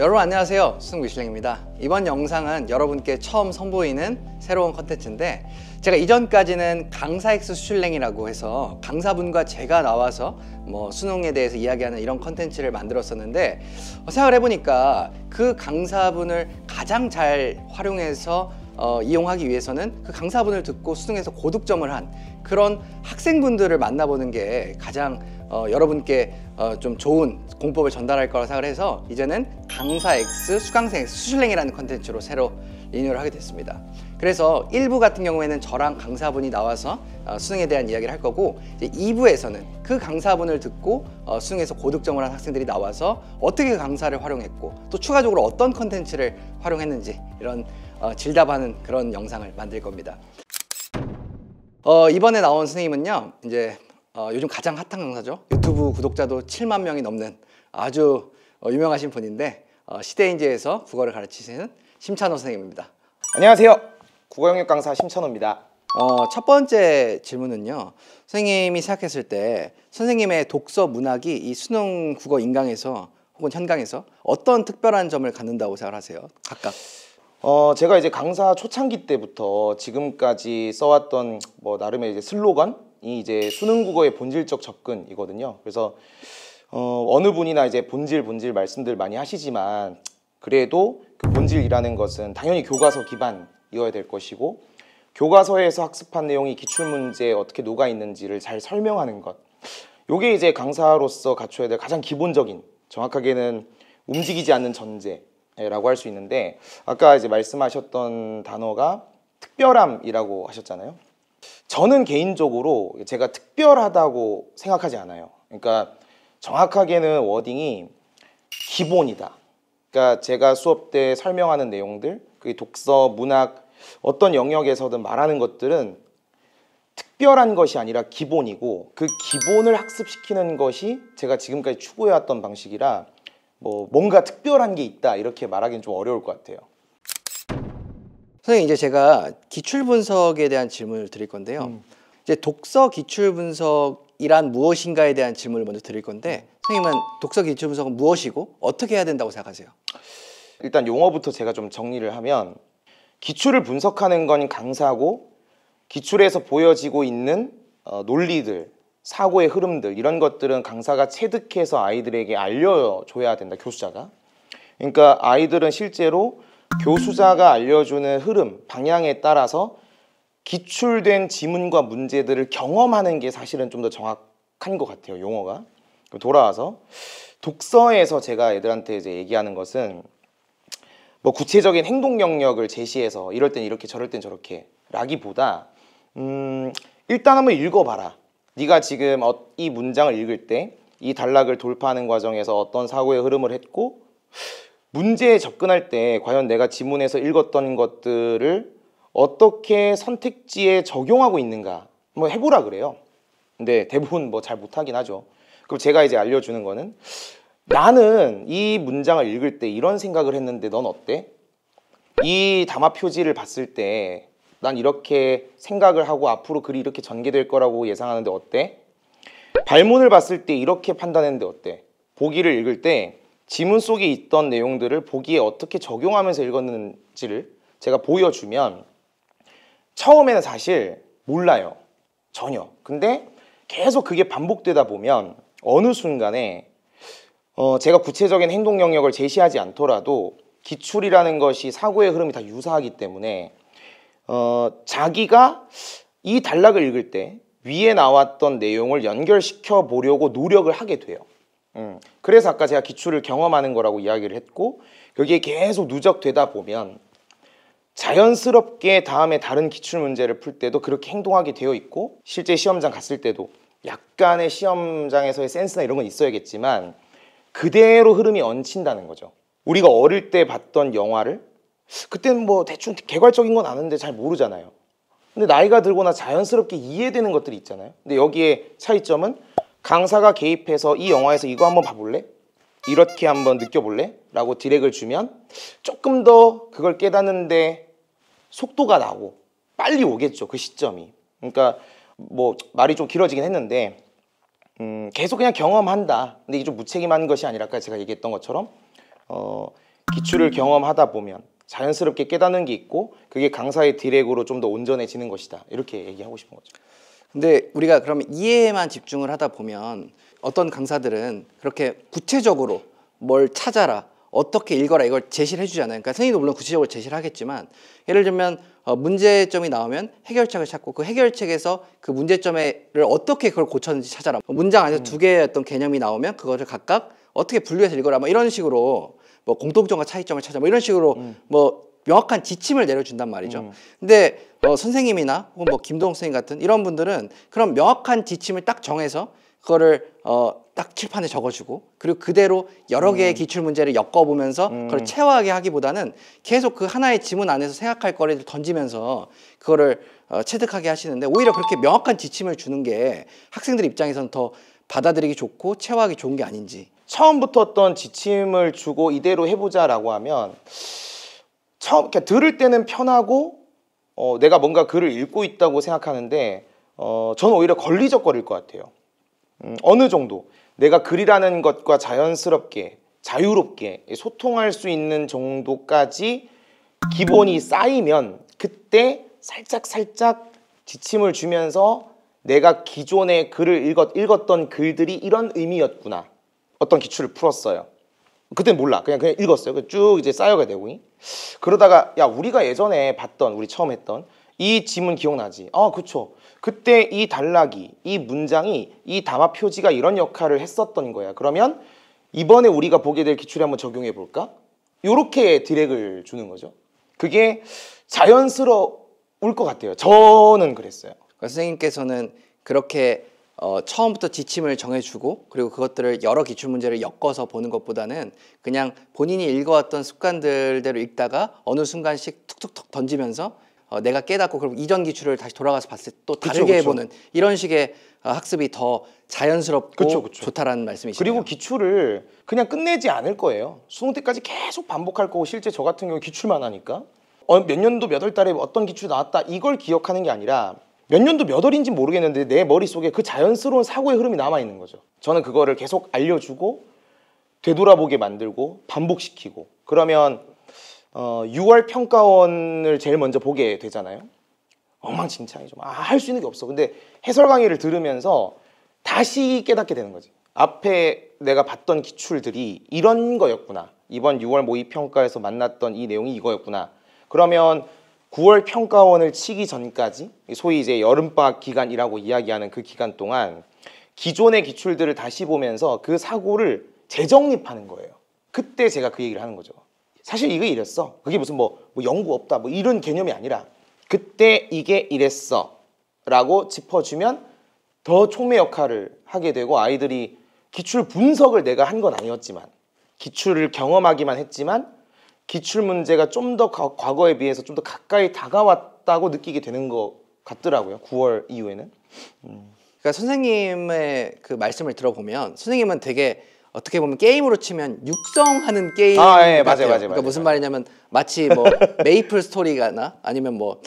여러분 안녕하세요, 수능 미슐랭입니다. 이번 영상은 여러분께 처음 선보이는 새로운 컨텐츠인데, 제가 이전까지는 강사 X 수슐랭이라고 해서 강사분과 제가 나와서 수능에 대해서 이야기하는 이런 컨텐츠를 만들었었는데, 생각을 해보니까 그 강사분을 가장 잘 활용해서 이용하기 위해서는 그 강사분을 듣고 수능에서 고득점을 한 그런 학생분들을 만나보는 게 가장 여러분께 좀 좋은 공법을 전달할 거라 생각을 해서, 이제는 강사 X, 수강생 X, 수슐랭이라는 컨텐츠로 새로 리뉴얼을 하게 됐습니다. 그래서 1부 같은 경우에는 저랑 강사분이 나와서 수능에 대한 이야기를 할 거고, 이제 2부에서는 그 강사분을 듣고 수능에서 고득점을 한 학생들이 나와서 어떻게 그 강사를 활용했고, 또 추가적으로 어떤 컨텐츠를 활용했는지, 이런 질답하는 그런 영상을 만들 겁니다. 이번에 나온 선생님은요, 이제 요즘 가장 핫한 강사죠. 유튜브 구독자도 7만 명이 넘는 아주 유명하신 분인데, 시대인지에서 국어를 가르치시는 심찬호 선생님입니다. 안녕하세요. 국어 영역 강사 심찬호입니다. 첫 번째 질문은요, 선생님이 생각했을 때 선생님의 독서 문학이 이 수능 국어 인강에서 혹은 현강에서 어떤 특별한 점을 갖는다고 생각하세요? 각각. 제가 이제 강사 초창기 때부터 지금까지 써왔던 나름의 이제 슬로건이 이제 수능 국어의 본질적 접근이거든요. 그래서 어느 분이나 이제 본질 말씀들 많이 하시지만, 그래도 그 본질이라는 것은 당연히 교과서 기반이어야 될 것이고, 교과서에서 학습한 내용이 기출문제에 어떻게 녹아 있는지를 잘 설명하는 것, 요게 이제 강사로서 갖춰야 될 가장 기본적인, 정확하게는 움직이지 않는 전제라고 할 수 있는데, 아까 이제 말씀하셨던 단어가 특별함이라고 하셨잖아요. 저는 개인적으로 제가 특별하다고 생각하지 않아요. 그러니까 정확하게는 워딩이 기본이다. 그러니까 제가 수업 때 설명하는 내용들, 그 독서, 문학, 어떤 영역에서든 말하는 것들은 특별한 것이 아니라 기본이고, 그 기본을 학습시키는 것이 제가 지금까지 추구해왔던 방식이라 뭔가 특별한 게 있다 이렇게 말하기는 좀 어려울 것 같아요. 선생님, 이제 제가 기출 분석에 대한 질문을 드릴 건데요. 이제 독서 기출 분석이란 무엇인가에 대한 질문을 먼저 드릴 건데, 선생님은 독서 기출 분석은 무엇이고 어떻게 해야 된다고 생각하세요? 일단 용어부터 제가 좀 정리를 하면, 기출을 분석하는 건 강사고, 기출에서 보여지고 있는 논리들, 사고의 흐름들, 이런 것들은 강사가 체득해서 아이들에게 알려줘야 된다, 교수자가. 그러니까 아이들은 실제로 교수자가 알려주는 흐름, 방향에 따라서 기출된 지문과 문제들을 경험하는 게 사실은 좀 더 정확한 것 같아요, 용어가. 그럼 돌아와서 독서에서 제가 애들한테 이제 얘기하는 것은 구체적인 행동 영역을 제시해서 이럴 땐 이렇게 저럴 땐 저렇게 라기보다, 일단 한번 읽어봐라. 네가 지금 이 문장을 읽을 때 이 단락을 돌파하는 과정에서 어떤 사고의 흐름을 했고, 문제에 접근할 때 과연 내가 지문에서 읽었던 것들을 어떻게 선택지에 적용하고 있는가 해보라 그래요. 근데 대부분 잘 못하긴 하죠. 그럼 제가 이제 알려주는 거는, 나는 이 문장을 읽을 때 이런 생각을 했는데 넌 어때? 이 담화 표지를 봤을 때 난 이렇게 생각을 하고 앞으로 글이 이렇게 전개될 거라고 예상하는데 어때? 발문을 봤을 때 이렇게 판단했는데 어때? 보기를 읽을 때 지문 속에 있던 내용들을 보기에 어떻게 적용하면서 읽었는지를 제가 보여주면, 처음에는 사실 몰라요, 전혀. 근데 계속 그게 반복되다 보면 어느 순간에 제가 구체적인 행동 영역을 제시하지 않더라도 기출이라는 것이 사고의 흐름이 다 유사하기 때문에 자기가 이 단락을 읽을 때 위에 나왔던 내용을 연결시켜 보려고 노력을 하게 돼요. 그래서 아까 제가 기출을 경험하는 거라고 이야기를 했고, 여기에 계속 누적되다 보면 자연스럽게 다음에 다른 기출 문제를 풀 때도 그렇게 행동하게 되어 있고, 실제 시험장 갔을 때도 약간의 시험장에서의 센스나 이런 건 있어야겠지만 그대로 흐름이 얹힌다는 거죠. 우리가 어릴 때 봤던 영화를 그때는 대충 개괄적인 건 아는데 잘 모르잖아요. 근데 나이가 들거나 자연스럽게 이해되는 것들이 있잖아요. 근데 여기에 차이점은, 강사가 개입해서 이 영화에서 이거 한번 봐볼래? 이렇게 한번 느껴볼래? 라고 디렉을 주면 조금 더 그걸 깨닫는데 속도가 나고 빨리 오겠죠, 그 시점이. 그러니까 말이 좀 길어지긴 했는데, 계속 그냥 경험한다. 근데 이게 좀 무책임한 것이 아니라 아까 제가 얘기했던 것처럼 기출을 경험하다 보면 자연스럽게 깨닫는 게 있고 그게 강사의 디렉으로 좀 더 온전해지는 것이다. 이렇게 얘기하고 싶은 거죠. 근데 우리가 그러면 이해에만 집중을 하다 보면 어떤 강사들은 그렇게 구체적으로 뭘 찾아라, 어떻게 읽어라 이걸 제시를 해주잖아요. 그러니까 선생님도 물론 구체적으로 제시를 하겠지만 예를 들면 문제점이 나오면 해결책을 찾고 그 해결책에서 그 문제점을 어떻게 그걸 고쳤는지 찾아라. 문장 안에서 두 개의 어떤 개념이 나오면 그것을 각각 어떻게 분류해서 읽어라. 뭐 이런 식으로 뭐 공통점과 차이점을 찾아 뭐 이런 식으로 뭐 명확한 지침을 내려준단 말이죠. 근데 선생님이나 혹은 뭐 김동욱 선생님 같은 이런 분들은 그런 명확한 지침을 딱 정해서 그거를 딱 칠판에 적어주고 그리고 그대로 여러 개의 기출 문제를 엮어보면서 그걸 체화하게 하기보다는 계속 그 하나의 지문 안에서 생각할 거리를 던지면서 그거를 체득하게 하시는데 오히려 그렇게 명확한 지침을 주는 게 학생들 입장에서는 더 받아들이기 좋고 체화하기 좋은 게 아닌지. 처음부터 어떤 지침을 주고 이대로 해보자라고 하면 처음 그러니까 들을 때는 편하고 내가 뭔가 글을 읽고 있다고 생각하는데 저는 오히려 걸리적거릴 것 같아요. 어느 정도 내가 글이라는 것과 자연스럽게 자유롭게 소통할 수 있는 정도까지 기본이 쌓이면 그때 살짝 지침을 주면서 내가 기존에 글을 읽었던 글들이 이런 의미였구나. 어떤 기출을 풀었어요. 그때는 몰라. 그냥 읽었어요. 쭉 이제 쌓여가 되고. 그러다가 야 우리가 예전에 봤던 우리 처음 했던 이 지문 기억나지? 아 그쵸. 그때 이 단락이 이 문장이 이 담화 표지가 이런 역할을 했었던 거야. 그러면 이번에 우리가 보게 될 기출에 한번 적용해 볼까? 요렇게 디렉을 주는 거죠. 그게 자연스러울 것 같아요. 저는 그랬어요. 그러니까 선생님께서는 그렇게 처음부터 지침을 정해주고 그리고 그것들을 여러 기출문제를 엮어서 보는 것보다는 그냥 본인이 읽어왔던 습관들대로 읽다가 어느 순간씩 툭툭툭 던지면서 내가 깨닫고 그럼 이전 기출을 다시 돌아가서 봤을 때 또 다르게 해보는 이런 식의 학습이 더 자연스럽고 좋다라는 말씀이시네요. 그리고 기출을 그냥 끝내지 않을 거예요. 수능 때까지 계속 반복할 거고 실제 저 같은 경우 기출만 하니까 몇 년도 몇 월 달에 어떤 기출 나왔다 이걸 기억하는 게 아니라 몇 년도 몇 월인지 모르겠는데 내 머릿속에 그 자연스러운 사고의 흐름이 남아있는 거죠. 저는 그거를 계속 알려주고 되돌아보게 만들고 반복시키고 그러면 6월 평가원을 제일 먼저 보게 되잖아요. 엉망진창이죠. 할 수 있는 게 없어. 근데 해설 강의를 들으면서 다시 깨닫게 되는 거지. 앞에 내가 봤던 기출들이 이런 거였구나. 이번 6월 모의평가에서 만났던 이 내용이 이거였구나. 그러면 9월 평가원을 치기 전까지 소위 이제 여름방학 기간이라고 이야기하는 그 기간 동안 기존의 기출들을 다시 보면서 그 사고를 재정립하는 거예요. 그때 제가 그 얘기를 하는 거죠. 사실 이게 이랬어. 그게 무슨 뭐 연구 없다 뭐 이런 개념이 아니라 그때 이게 이랬어 라고 짚어주면 더 촉매 역할을 하게 되고 아이들이 기출 분석을 내가 한 건 아니었지만 기출을 경험하기만 했지만 기출 문제가 좀 더 과거에 비해서 좀 더 가까이 다가왔다고 느끼게 되는 것 같더라고요. 9월 이후에는. 그러니까 선생님의 그 말씀을 들어보면 선생님은 되게 어떻게 보면 게임으로 치면 육성하는 게임 예, 같아요. 맞아요. 그러니까 무슨 말이냐면 마치 뭐 메이플 스토리가나 아니면 뭐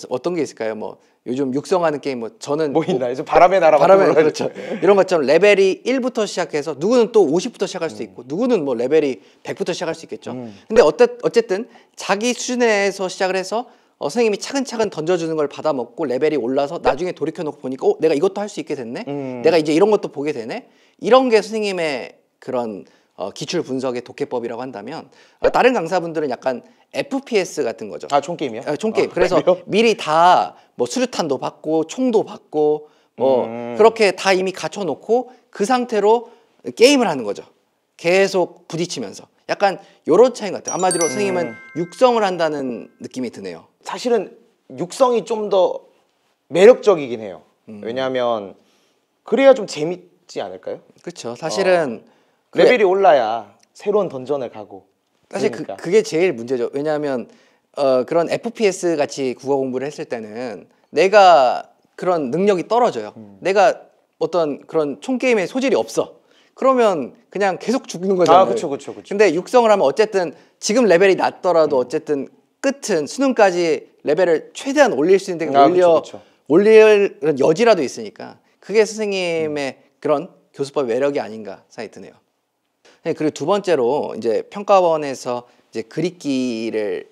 어떤 게 있을까요? 뭐 요즘 육성하는 게임 뭐 저는 뭐 있나? 요즘 바람의 나라 바람의 그렇죠. 이런 것처럼 레벨이 1부터 시작해서 누구는 또 50부터 시작할 수도 있고 누구는 뭐 레벨이 100부터 시작할 수 있겠죠. 근데 어쨌든 자기 수준에서 시작을 해서 선생님이 차근차근 던져주는 걸 받아먹고 레벨이 올라서 나중에 돌이켜놓고 보니까 내가 이것도 할 수 있게 됐네? 내가 이제 이런 것도 보게 되네? 이런 게 선생님의 그런 기출 분석의 독해법이라고 한다면 다른 강사분들은 약간 FPS 같은 거죠. 총게임이요? 총게임. 그래서 그래요? 미리 다 뭐 수류탄도 받고 총도 받고 뭐 그렇게 다 이미 갖춰놓고 그 상태로 게임을 하는 거죠. 계속 부딪히면서. 약간 요런 차이인 것 같아요. 한마디로 선생님은 육성을 한다는 느낌이 드네요. 사실은 육성이 좀 더 매력적이긴 해요. 왜냐하면 그래야 좀 재밌지 않을까요? 그렇죠. 사실은 레벨이 올라야 새로운 던전을 가고. 사실 그러니까. 그게 제일 문제죠. 왜냐하면 그런 FPS 같이 국어 공부를 했을 때는 내가 그런 능력이 떨어져요. 내가 어떤 그런 총게임에 소질이 없어. 그러면 그냥 계속 죽는 거잖아요. 그렇죠. 근데 육성을 하면 어쨌든 지금 레벨이 낮더라도 어쨌든 끝은 수능까지 레벨을 최대한 올릴 수 있는 데 올릴 여지라도 있으니까 그게 선생님의 그런 교수법의 매력이 아닌가 생각이 드네요. 네, 그리고 두 번째로 이제 평가원에서 이제 글읽기를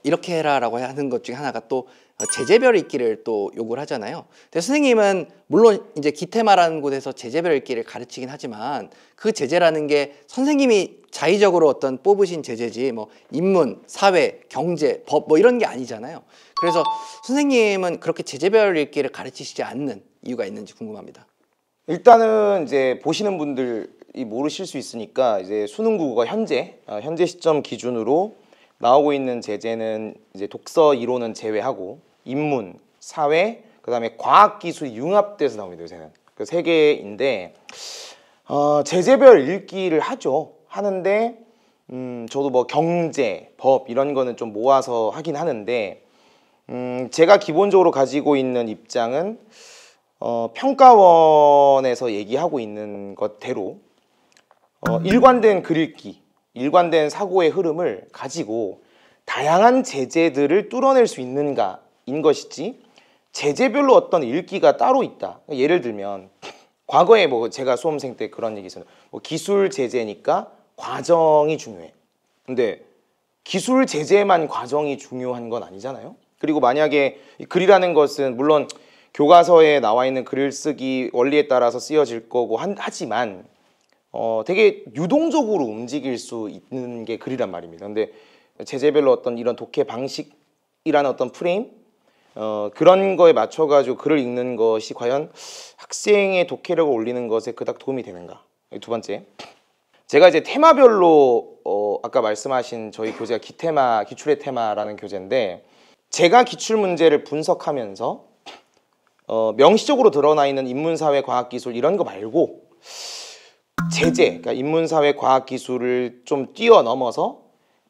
이렇게 해라라고 하는 것 중에 하나가 또 제재별 읽기를 또 요구를 하잖아요. 근데 선생님은 물론 이제 기테마라는 곳에서 제재별 읽기를 가르치긴 하지만 그 제재라는 게 선생님이 자의적으로 어떤 뽑으신 제재지 뭐 인문, 사회, 경제, 법 뭐 이런 게 아니잖아요. 그래서 선생님은 그렇게 제재별 읽기를 가르치시지 않는 이유가 있는지 궁금합니다. 일단은 이제 보시는 분들이 모르실 수 있으니까 이제 수능 국어가 현재 시점 기준으로 나오고 있는 제재는 이제 독서 이론은 제외하고 인문, 사회, 그다음에 과학 기술이 융합돼서 나옵니다. 요새는 그 세 개인데 제재별 읽기를 하는데 저도 뭐 경제, 법 이런 거는 좀 모아서 하긴 하는데 제가 기본적으로 가지고 있는 입장은 평가원에서 얘기하고 있는 것대로 일관된 글 읽기, 일관된 사고의 흐름을 가지고 다양한 제재들을 뚫어낼 수 있는가인 것이지 제재별로 어떤 읽기가 따로 있다. 예를 들면 과거에 뭐 제가 수험생 때 그런 얘기 있었는데 뭐 기술 제재니까 과정이 중요해. 근데 기술 제재만 과정이 중요한 건 아니잖아요. 그리고 만약에 글이라는 것은 물론 교과서에 나와 있는 글쓰기 원리에 따라서 쓰여질 거고 하지만 되게 유동적으로 움직일 수 있는 게 글이란 말입니다. 근데 제재별로 어떤 이런 독해 방식이라는 어떤 프레임 그런 거에 맞춰가지고 글을 읽는 것이 과연 학생의 독해력을 올리는 것에 그닥 도움이 되는가? 두 번째, 제가 이제 테마별로 아까 말씀하신 저희 교재가 기테마, 기출의 테마라는 교재인데 제가 기출 문제를 분석하면서 명시적으로 드러나 있는 인문사회 과학기술 이런 거 말고 제재, 그러니까 인문사회 과학기술을 좀 뛰어넘어서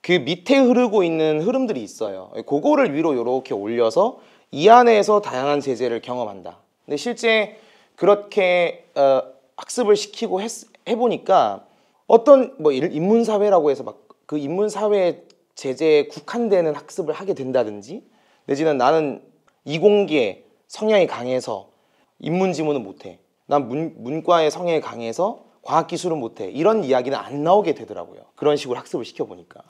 그 밑에 흐르고 있는 흐름들이 있어요. 그거를 위로 이렇게 올려서 이 안에서 다양한 제재를 경험한다. 근데 실제 그렇게 학습을 시키고 해보니까 어떤 뭐 인문사회라고 해서 막 그 인문사회 제재에 국한되는 학습을 하게 된다든지 내지는 나는 이공계 성향이 강해서 인문지문은 못해. 난 문과의 성향이 강해서 과학기술은 못해. 이런 이야기는 안 나오게 되더라고요. 그런 식으로 학습을 시켜보니까.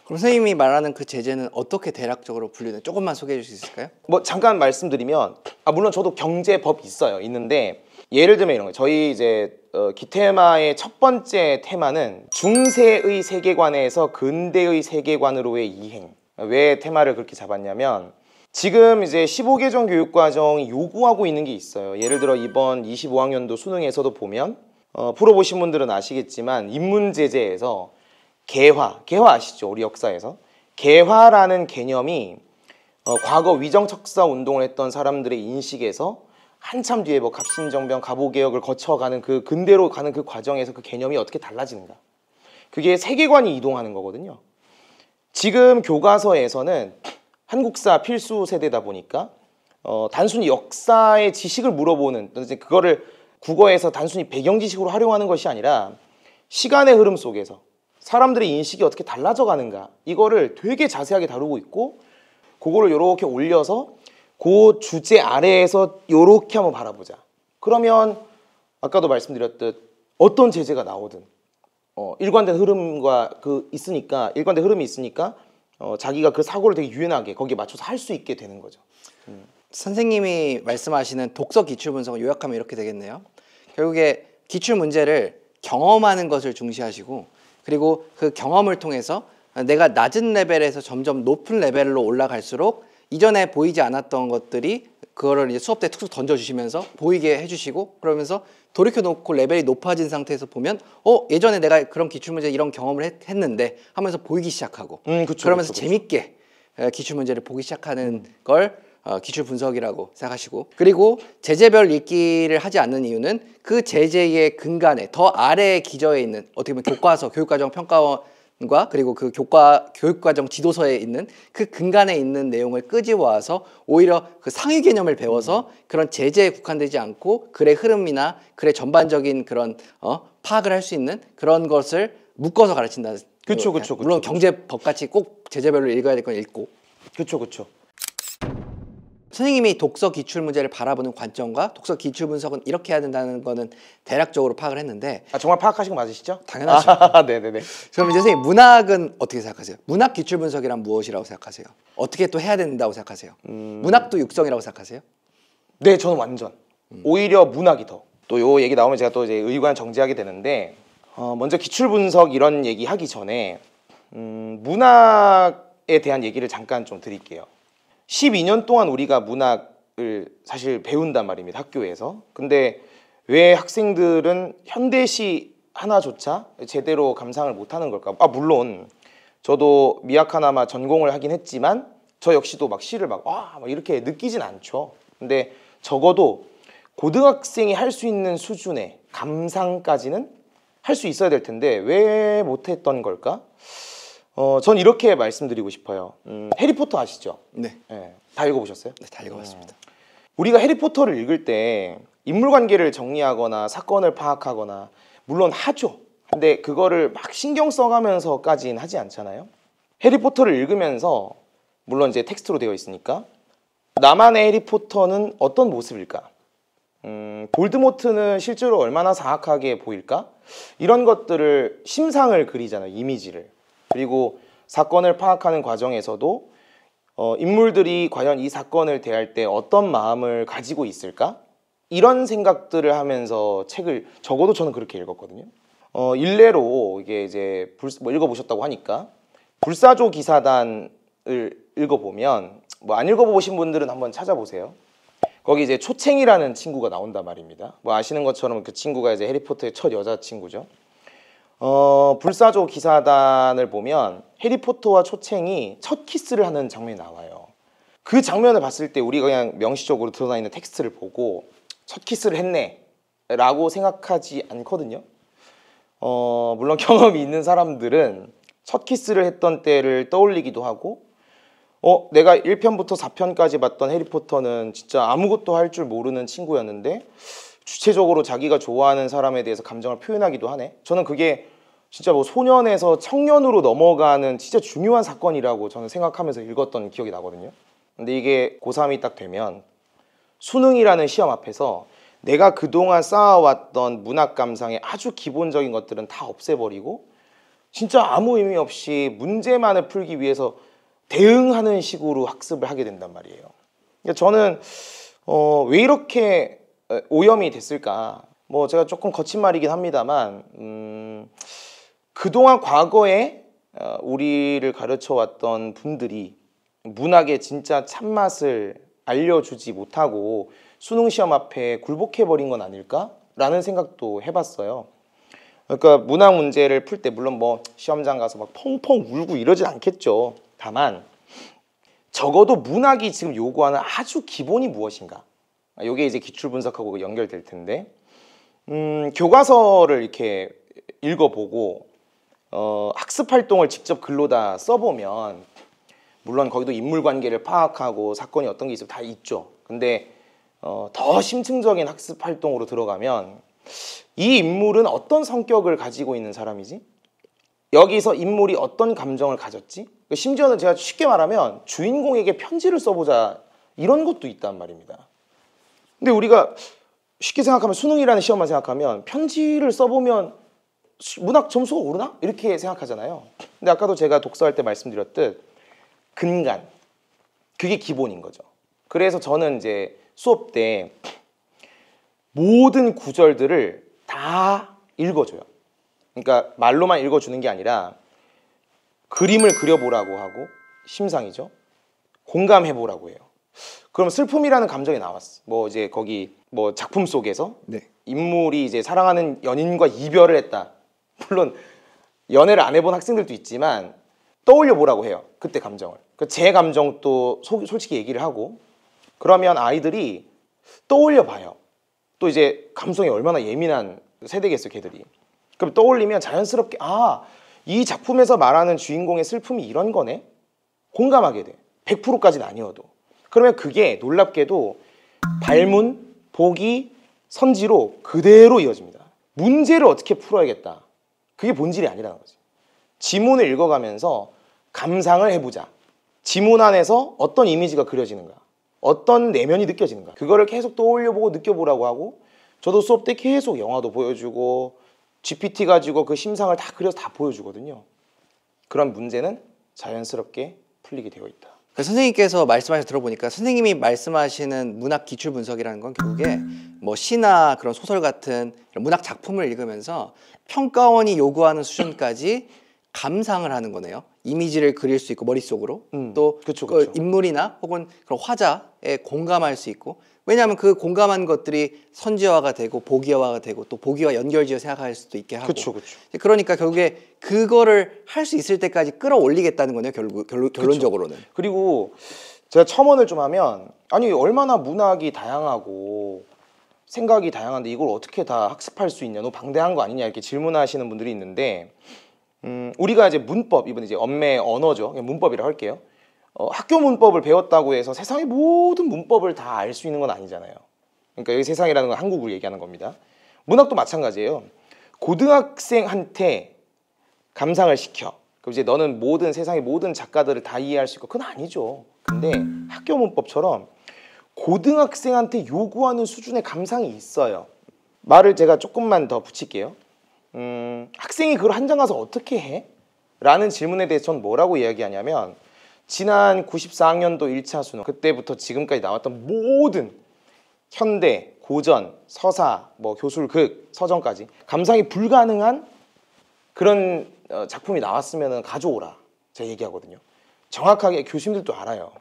그럼 선생님이 말하는 그 제재는 어떻게 대략적으로 분류돼? 조금만 소개해 줄 수 있을까요? 뭐 잠깐 말씀드리면 물론 저도 경제법 있는데 예를 들면 이런 거예요. 저희 이제 기테마의 첫 번째 테마는 중세의 세계관에서 근대의 세계관으로의 이행. 왜 테마를 그렇게 잡았냐면 지금 이제 15개정 교육과정이 요구하고 있는 게 있어요. 예를 들어 이번 25학년도 수능에서도 보면 풀어보신 분들은 아시겠지만 인문제재에서 개화 아시죠? 우리 역사에서 개화라는 개념이 과거 위정척사 운동을 했던 사람들의 인식에서 한참 뒤에 뭐 갑신정변, 갑오개혁을 거쳐가는 그 근대로 가는 그 과정에서 그 개념이 어떻게 달라지는가? 그게 세계관이 이동하는 거거든요. 지금 교과서에서는 한국사 필수 세대다 보니까 단순히 역사의 지식을 물어보는 그거를 국어에서 단순히 배경 지식으로 활용하는 것이 아니라 시간의 흐름 속에서 사람들의 인식이 어떻게 달라져 가는가 이거를 되게 자세하게 다루고 있고 그거를 이렇게 올려서 그 주제 아래에서 이렇게 한번 바라보자. 그러면 아까도 말씀드렸듯 어떤 제재가 나오든 일관된 흐름과 일관된 흐름이 있으니까 자기가 그 사고를 되게 유연하게 거기에 맞춰서 할 수 있게 되는 거죠. 선생님이 말씀하시는 독서 기출 분석을 요약하면 이렇게 되겠네요. 결국에 기출 문제를 경험하는 것을 중시하시고 그리고 그 경험을 통해서 내가 낮은 레벨에서 점점 높은 레벨로 올라갈수록 이전에 보이지 않았던 것들이 그거를 이제 수업 때 툭툭 던져주시면서 보이게 해주시고 그러면서 돌이켜놓고 레벨이 높아진 상태에서 보면 예전에 내가 그런 기출문제 이런 경험을 했는데 하면서 보이기 시작하고 그러면서 재밌게 기출문제를 보기 시작하는 걸 기출 분석이라고 생각하시고 그리고 제재별 읽기를 하지 않는 이유는 그 제재의 근간에 더 아래에 기저에 있는 어떻게 보면 교과서, 교육과정 평가원과 그리고 그 교육과정 지도서에 있는 그 근간에 있는 내용을 끄집어와서 오히려 그 상위 개념을 배워서 그런 제재에 국한되지 않고 글의 흐름이나 글의 전반적인 그런 파악을 할 수 있는 그런 것을 묶어서 가르친다. 그렇죠. 물론 경제법 같이 꼭 제재별로 읽어야 될 건 읽고. 그렇죠. 선생님이 독서 기출 문제를 바라보는 관점과 독서 기출 분석은 이렇게 해야 된다는 거는 대략적으로 파악을 했는데 정말 파악하신 거 맞으시죠? 당연하죠. 네네네. 그럼 이제 선생님 문학은 어떻게 생각하세요? 문학 기출 분석이란 무엇이라고 생각하세요? 어떻게 또 해야 된다고 생각하세요? 문학도 육성이라고 생각하세요? 네, 저는 완전. 오히려 문학이 더. 또 요 얘기 나오면 제가 또 이제 의관 정지하게 되는데 먼저 기출 분석 이런 얘기 하기 전에 문학에 대한 얘기를 잠깐 좀 드릴게요. 12년 동안 우리가 문학을 사실 배운단 말입니다, 학교에서. 근데 왜 학생들은 현대시 하나조차 제대로 감상을 못하는 걸까? 물론 저도 미약하나마 전공을 하긴 했지만 저 역시도 막 시를 막 이렇게 느끼진 않죠. 근데 적어도 고등학생이 할 수 있는 수준의 감상까지는 할 수 있어야 될 텐데 왜 못했던 걸까? 전 이렇게 말씀드리고 싶어요. 해리포터 아시죠? 네. 네. 다 읽어보셨어요? 네, 다 읽어봤습니다. 우리가 해리포터를 읽을 때 인물관계를 정리하거나 사건을 파악하거나 물론 하죠. 근데 그거를 막 신경 써가면서까지는 하지 않잖아요. 해리포터를 읽으면서 물론 이제 텍스트로 되어 있으니까 나만의 해리포터는 어떤 모습일까? 볼드모트는 실제로 얼마나 사악하게 보일까? 이런 것들을 심상을 그리잖아요. 이미지를. 그리고 사건을 파악하는 과정에서도 인물들이 과연 이 사건을 대할 때 어떤 마음을 가지고 있을까? 이런 생각들을 하면서 책을 적어도 저는 그렇게 읽었거든요. 일례로 이게 이제 읽어보셨다고 하니까 불사조 기사단을 읽어보면 안 읽어보신 분들은 한번 찾아보세요. 거기 이제 초챙이라는 친구가 나온단 말입니다. 아시는 것처럼 그 친구가 이제 해리포터의 첫 여자친구죠. 불사조 기사단을 보면 해리포터와 초챙이 첫 키스를 하는 장면이 나와요. 그 장면을 봤을 때 우리가 그냥 명시적으로 드러나 있는 텍스트를 보고 첫 키스를 했네 라고 생각하지 않거든요. 물론 경험이 있는 사람들은 첫 키스를 했던 때를 떠올리기도 하고 내가 1편부터 4편까지 봤던 해리포터는 진짜 아무것도 할 줄 모르는 친구였는데 주체적으로 자기가 좋아하는 사람에 대해서 감정을 표현하기도 하네. 저는 그게 진짜 소년에서 청년으로 넘어가는 진짜 중요한 사건이라고 저는 생각하면서 읽었던 기억이 나거든요. 근데 이게 고3이 딱 되면 수능이라는 시험 앞에서 내가 그동안 쌓아왔던 문학 감상의 아주 기본적인 것들은 다 없애버리고 진짜 아무 의미 없이 문제만을 풀기 위해서 대응하는 식으로 학습을 하게 된단 말이에요. 그러니까 저는 왜 이렇게 오염이 됐을까? 제가 조금 거친 말이긴 합니다만 그동안 과거에 우리를 가르쳐왔던 분들이 문학의 진짜 참맛을 알려주지 못하고 수능 시험 앞에 굴복해버린 건 아닐까라는 생각도 해봤어요. 그러니까 문학 문제를 풀 때 물론 시험장 가서 막 펑펑 울고 이러진 않겠죠. 다만 적어도 문학이 지금 요구하는 아주 기본이 무엇인가? 이게 이제 기출 분석하고 연결될 텐데 교과서를 이렇게 읽어보고 학습 활동을 직접 글로다 써보면 물론 거기도 인물관계를 파악하고 사건이 어떤 게 있으면 다 있죠. 근데 더 심층적인 학습 활동으로 들어가면 이 인물은 어떤 성격을 가지고 있는 사람이지? 여기서 인물이 어떤 감정을 가졌지? 심지어는 제가 쉽게 말하면 주인공에게 편지를 써보자 이런 것도 있단 말입니다. 근데 우리가 쉽게 생각하면 수능이라는 시험만 생각하면 편지를 써보면 문학 점수가 오르나? 이렇게 생각하잖아요. 근데 아까도 제가 독서할 때 말씀드렸듯 근간, 그게 기본인 거죠. 그래서 저는 이제 수업 때 모든 구절들을 다 읽어줘요. 그러니까 말로만 읽어주는 게 아니라 그림을 그려보라고 하고 심상이죠. 공감해보라고 해요. 그럼 슬픔이라는 감정이 나왔어. 이제 거기 작품 속에서 네. 인물이 이제 사랑하는 연인과 이별을 했다. 물론 연애를 안 해본 학생들도 있지만 떠올려 보라고 해요. 그때 감정을. 제 감정도 솔직히 얘기를 하고 그러면 아이들이 떠올려 봐요. 또 이제 감성이 얼마나 예민한 세대겠어요, 걔들이. 그럼 떠올리면 자연스럽게 이 작품에서 말하는 주인공의 슬픔이 이런 거네? 공감하게 돼. 100%까지는 아니어도. 그러면 그게 놀랍게도 발문, 보기, 선지로 그대로 이어집니다. 문제를 어떻게 풀어야겠다. 그게 본질이 아니라는 거지. 지문을 읽어가면서 감상을 해보자. 지문 안에서 어떤 이미지가 그려지는가. 어떤 내면이 느껴지는가, 그거를 계속 떠올려보고 느껴보라고 하고, 저도 수업 때 계속 영화도 보여주고 GPT 가지고 그 심상을 다 그려서 다 보여주거든요. 그런 문제는 자연스럽게 풀리게 되어 있다. 선생님께서 말씀하셔 들어보니까 선생님이 말씀하시는 문학 기출 분석이라는 건 결국에 뭐 시나 그런 소설 같은 문학 작품을 읽으면서 평가원이 요구하는 수준까지 감상을 하는 거네요. 이미지를 그릴 수 있고 머릿속으로 또 그쵸, 그 그쵸. 인물이나 혹은 그런 화자에 공감할 수 있고, 왜냐하면 그 공감한 것들이 선지화가 되고 보기화가 되고 또 보기와 연결지어 생각할 수도 있게 하고. 그쵸, 그쵸. 그러니까 결국에 그거를 할 수 있을 때까지 끌어올리겠다는 거네요. 결론적으로는. 그리고 제가 첨언을 좀 하면, 아니 얼마나 문학이 다양하고 생각이 다양한데 이걸 어떻게 다 학습할 수 있냐, 너무 방대한 거 아니냐 이렇게 질문하시는 분들이 있는데, 우리가 이제 문법, 이번에 이제 언매 언어죠, 그냥 문법이라고 할게요. 학교 문법을 배웠다고 해서 세상의 모든 문법을 다 알 수 있는 건 아니잖아요. 그러니까 여기 세상이라는 건 한국을 얘기하는 겁니다. 문학도 마찬가지예요. 고등학생한테 감상을 시켜, 그럼 이제 너는 모든 세상의 모든 작가들을 다 이해할 수 있고, 그건 아니죠. 근데 학교 문법처럼 고등학생한테 요구하는 수준의 감상이 있어요. 말을 제가 조금만 더 붙일게요. 학생이 그걸 현장 가서 어떻게 해? 라는 질문에 대해서 전 뭐라고 이야기하냐면, 지난 94학년도 1차 수능 그때부터 지금까지 나왔던 모든 현대, 고전, 서사, 뭐 교술, 극, 서정까지 감상이 불가능한 그런 작품이 나왔으면 가져오라, 제가 얘기하거든요. 정확하게 교수님들도 알아요.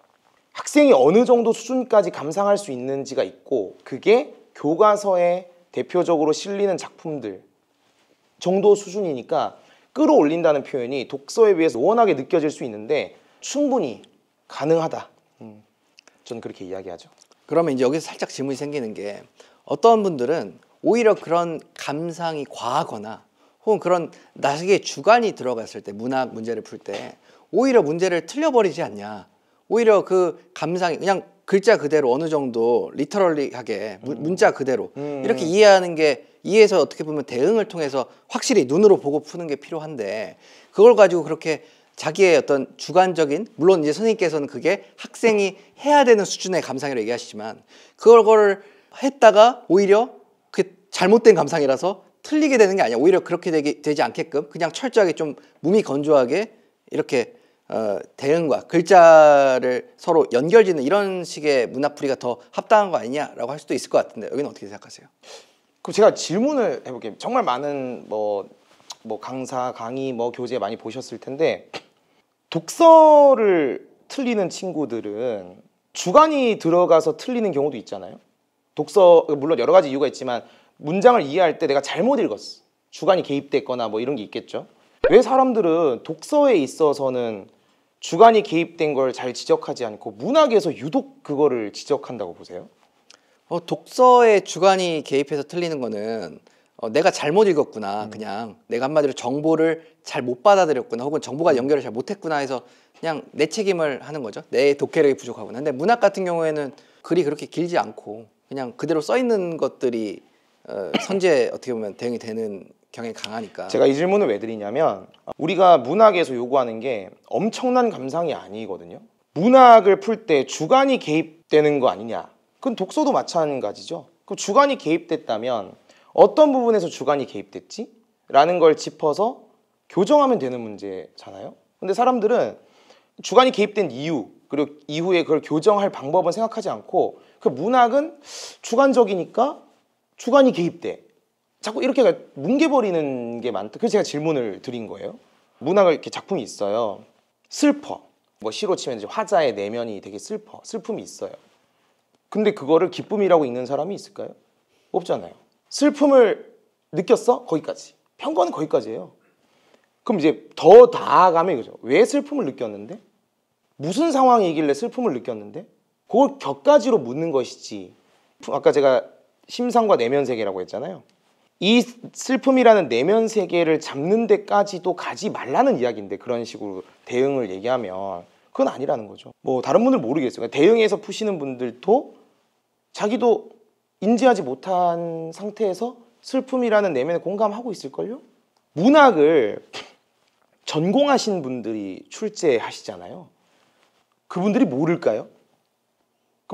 학생이 어느 정도 수준까지 감상할 수 있는지가 있고, 그게 교과서에 대표적으로 실리는 작품들 정도 수준이니까 끌어올린다는 표현이 독서에 비해서 원하게 느껴질 수 있는데 충분히 가능하다. 저는 그렇게 이야기하죠. 그러면 이제 여기서 살짝 질문이 생기는 게, 어떤 분들은 오히려 그런 감상이 과하거나 혹은 그런 나중에 주관이 들어갔을 때 문학 문제를 풀 때 오히려 문제를 틀려버리지 않냐, 오히려 그 감상이 그냥 글자 그대로 어느 정도 리터럴리하게 문자 그대로 이렇게 이해하는 게, 이해해서 어떻게 보면 대응을 통해서 확실히 눈으로 보고 푸는 게 필요한데, 그걸 가지고 그렇게 자기의 어떤 주관적인, 물론 이제 선생님께서는 그게 학생이 해야 되는 수준의 감상이라고 얘기하시지만, 그걸 했다가 오히려 그 잘못된 감상이라서 틀리게 되는 게 아니야. 오히려 그렇게 되지 않게끔 그냥 철저하게 좀 무미건조하게 이렇게 대응과 글자를 서로 연결짓는 이런 식의 문학풀이가 더 합당한 거 아니냐라고 할 수도 있을 것 같은데, 여기는 어떻게 생각하세요? 그럼 제가 질문을 해볼게요. 정말 많은 뭐 강사, 강의, 뭐 교재 많이 보셨을 텐데, 독서를 틀리는 친구들은 주관이 들어가서 틀리는 경우도 있잖아요. 독서, 물론 여러 가지 이유가 있지만 문장을 이해할 때 내가 잘못 읽었어, 주관이 개입됐거나 뭐 이런 게 있겠죠. 왜 사람들은 독서에 있어서는 주관이 개입된 걸 잘 지적하지 않고 문학에서 유독 그거를 지적한다고 보세요? 독서에 주관이 개입해서 틀리는 거는 내가 잘못 읽었구나, 그냥 내가 한마디로 정보를 잘 못 받아들였구나, 혹은 정보가 연결을 잘 못했구나 해서 그냥 내 책임을 하는 거죠. 내 독해력이 부족하구나. 근데 문학 같은 경우에는 글이 그렇게 길지 않고 그냥 그대로 써 있는 것들이 선지에 어떻게 보면 대응이 되는 경향이 강하니까. 제가 이 질문을 왜 드리냐면, 우리가 문학에서 요구하는 게 엄청난 감상이 아니거든요. 문학을 풀 때 주관이 개입되는 거 아니냐, 그건 독서도 마찬가지죠. 그럼 주관이 개입됐다면 어떤 부분에서 주관이 개입됐지? 라는 걸 짚어서 교정하면 되는 문제잖아요. 근데 사람들은 주관이 개입된 이유, 그리고 이후에 그걸 교정할 방법은 생각하지 않고, 그 문학은 주관적이니까 주관이 개입돼, 자꾸 이렇게 뭉개버리는 게 많다. 그래서 제가 질문을 드린 거예요. 문학을 이렇게 작품이 있어요. 슬퍼. 뭐 시로 치면 이제 화자의 내면이 되게 슬퍼. 슬픔이 있어요. 근데 그거를 기쁨이라고 읽는 사람이 있을까요? 없잖아요. 슬픔을 느꼈어? 거기까지. 평가는 거기까지예요. 그럼 이제 더 나아가면 이거죠. 왜 슬픔을 느꼈는데? 무슨 상황이길래 슬픔을 느꼈는데? 그걸 격가지로 묻는 것이지. 아까 제가 심상과 내면 세계라고 했잖아요. 이 슬픔이라는 내면 세계를 잡는 데까지도 가지 말라는 이야기인데, 그런 식으로 대응을 얘기하면 그건 아니라는 거죠. 뭐 다른 분들 모르겠어요. 대응해서 푸시는 분들도 자기도 인지하지 못한 상태에서 슬픔이라는 내면에 공감하고 있을걸요? 문학을 전공하신 분들이 출제하시잖아요. 그분들이 모를까요?